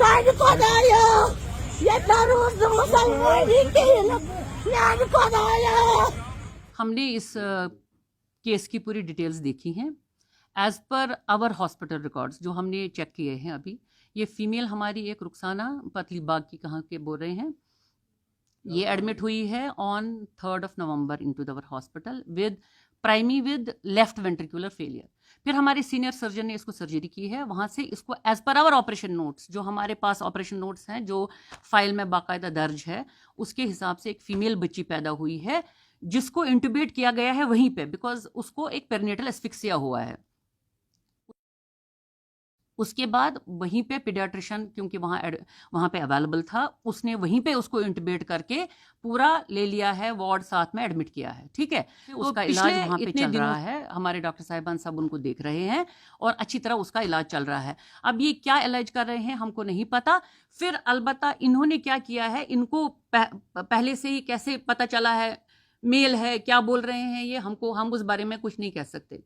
Sabe Kodayo! Yetarus Kodayo! हमने इस case की पूरी डिटेल्स देखी हैं। As per our hospital records जो हमने चेक किए हैं अभी, ये फीमेल हमारी एक रुखसाना पतली बाग की कहाँ के बोल रहे हैं, ये एडमिट हुई है on 3rd of November into our hospital with primi with left ventricular failure. फिर हमारे सीनियर सर्जन ने इसको सर्जरी की है, वहाँ से इसको as per our operation notes, जो हमारे पास ऑपरेशन नोट्स हैं जो फाइल में बाकायदा दर्ज है, उसके हिसाब से एक फीमेल बच्ची पैदा हुई है जिसको इंटुबेट किया गया है वहीं पे, बिकॉज उसको एक पेरिनेटल एस्फिक्सिया हुआ है। उसके बाद वहीं पे पीडियाट्रिशियन, क्योंकि वहाँ पे अवेलेबल था, उसने वहीं पे उसको इंटुबेट करके पूरा ले लिया है, वार्ड साथ में एडमिट किया है। ठीक है, तो उसका इलाज वहाँ पे चल रहा है, हमारे डॉक्टर साहिबान सब उनको देख रहे हैं और अच्छी तरह उसका इलाज चल रहा है। अब ये क्या इलाज कर रहे हैं हमको नहीं पता। फिर अलबत्ता इन्होंने क्या किया है, इनको पहले से ही कैसे पता चला है मेल है, क्या बोल रहे हैं ये, हम उस बारे में कुछ नहीं कह सकते।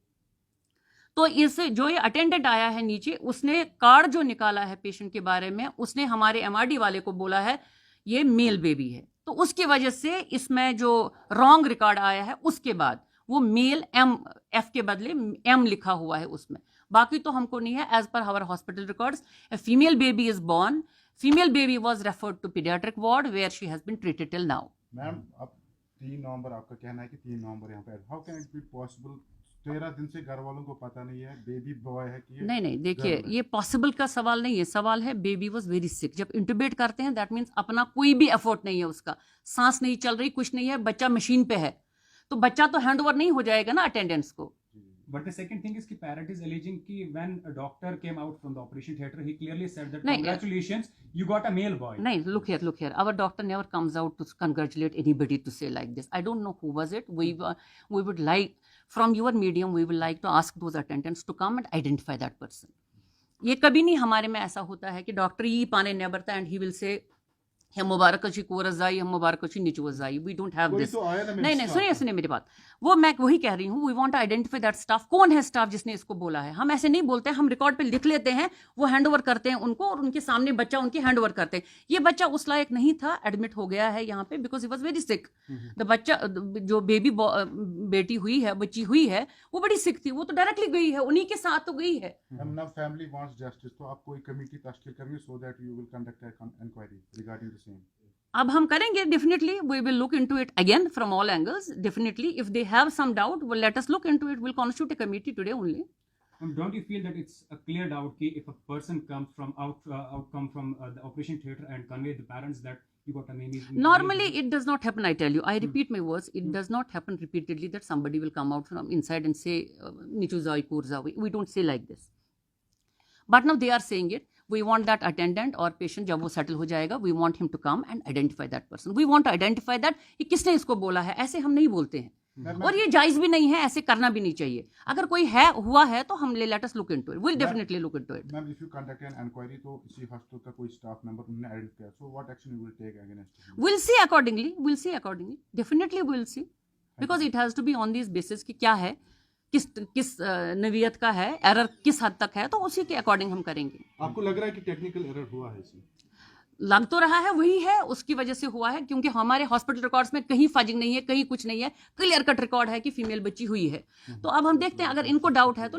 तो इस जो ये अटेंडेंट आया है नीचे, उसने कार्ड जो निकाला है पेशेंट के बारे में, उसने हमारे एमआरडी वाले को बोला है ये मेल बेबी है, तो उसकी वजह से इसमें जो रॉन्ग रिकॉर्ड आया है उसके बाद वो मेल एफ के बदले एम लिखा हुआ है उसमें। बाकी तो हमको नहीं है। As per our hospital records, a female baby is born, female baby was referred to paediatric ward where she has been treated till now. Ma'am, अब 3 नवंबर आपका कहना है कि 3 नवंबर यहाँ पे, how can it be possible? 13 दिन से घर वालों को पता नहीं है बेबी बॉय है कि नहीं, देखिए ये पॉसिबल का सवाल नहीं है, सवाल है बेबी वाज वेरी सिक। जब इंटुबेट करते हैं दैट मीन्स अपना कोई भी एफर्ट नहीं है, उसका सांस नहीं चल रही, कुछ नहीं है, बच्चा मशीन पे है, तो बच्चा तो हैंड ओवर नहीं हो जाएगा ना अटेंडेंट्स को। But the second thing is कि parent is alleging कि when a doctor came out from the operation theater, he clearly said that नहीं, congratulations, you got a male boy. नहीं, look here. Our doctor never comes out to congratulate anybody to say like this. I don't know who was it. We would like, from your medium, we would like to ask those attendants to come and identify that person. ये कभी नहीं हमारे में ऐसा होता है कि doctor ये पाने नेबरता एंड ही विल से हम मुबारक को रजाई, हम मुबारक नीचू रजाई, वी डोंट हैव दिस। नहीं, सुनिए मेरी बात, वो मैं वही कह रही हूँ, we want to identify that staff. कौन है स्टाफ जिसने इसको बोला है? हम ऐसे नहीं बोलते, हम रिकॉर्ड पे लिख लेते हैं, वो हैंड ओवर करते हैं उनको और उनके सामने बच्चा उनकी हैंड ओवर करते हैं। ये बच्चा उस लायक नहीं था, एडमिट हो गया है यहाँ पे because he was very sick. The बच्चा जो बेटी हुई है, बच्ची हुई है, वो बड़ी सिक थी, वो तो डायरेक्टली गई है, उन्हीं के साथ तो गई है। फैमिली वांट्स जस्टिस, तो आप कोई कमेटी तश्कील करेंगे so that you will conduct an inquiry regarding the same? अब हम करेंगे, definitely we will look into it again from all angles. Definitely if they have some doubt, will let us look into it, will constitute a committee today only. Don't you feel that it's a clear doubt कि if a person comes from outcome from the operation theater and convey the parents that you got a baby? Normally it does not happen, I tell you. I repeat my words, it does not happen repeatedly that somebody will come out from inside and say nichuzai kurzai. We don't say like this. But now they are saying it. We want that attendant or patient, जब वो settle हो जाएगा, we want him to come and identify that person. We want to identify that कि किसने इसको बोला है। ऐसे हम नहीं बोलते हैं और ये जायज भी नहीं है, ऐसे करना भी नहीं चाहिए। अगर कोई है हुआ है तो हम let us look into it. We'll definitely look into it. Ma'am, if you conduct an inquiry तो इसी हॉस्पिटल का कोई स्टाफ मेंबर उन्होंने आइडेंटिफाई किया, so what action you will take against him? We'll see accordingly. Definitely we'll see, because it has to be on these basis कि क्या है, किस नवीयत का है, एरर किस हद तक है, तो उसी के अकॉर्डिंग हम करेंगे। आपको लग रहा है कि टेक्निकल एरर हुआ है इसमें? लग तो रहा है वही है, उसकी वजह से हुआ है, क्योंकि हमारे हॉस्पिटल रिकॉर्ड्स में कहीं फजिंग नहीं है, कहीं कुछ नहीं है, क्लियर कट रिकॉर्ड है कि फीमेल बच्ची हुई है। तो अब हम देखते हैं, अगर इनको डाउट है तो